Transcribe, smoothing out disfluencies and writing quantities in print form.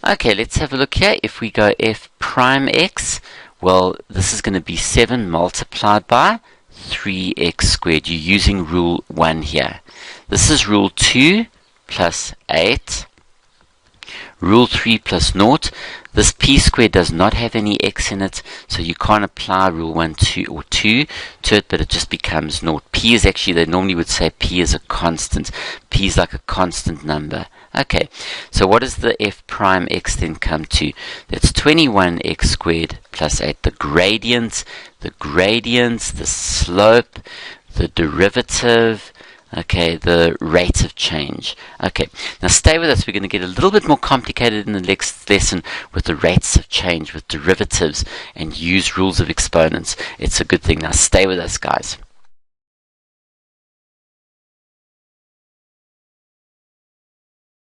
Okay, let's have a look here. If we go f prime x, well, this is going to be 7 multiplied by 3x squared. You're using rule 1 here. This is rule 2 plus 8. Rule 3 plus 0. This p squared does not have any x in it, so you can't apply rule 1, 2, or 2 to it, but it just becomes 0. P is actually, they normally would say p is a constant. P is like a constant number. Okay, so what does the f prime x then come to? That's 21x squared plus 8. The gradients, the slope, the derivative, okay, the rate of change. Okay, now stay with us. We're going to get a little bit more complicated in the next lesson with the rates of change, with derivatives, and use rules of exponents. It's a good thing. Now stay with us, guys.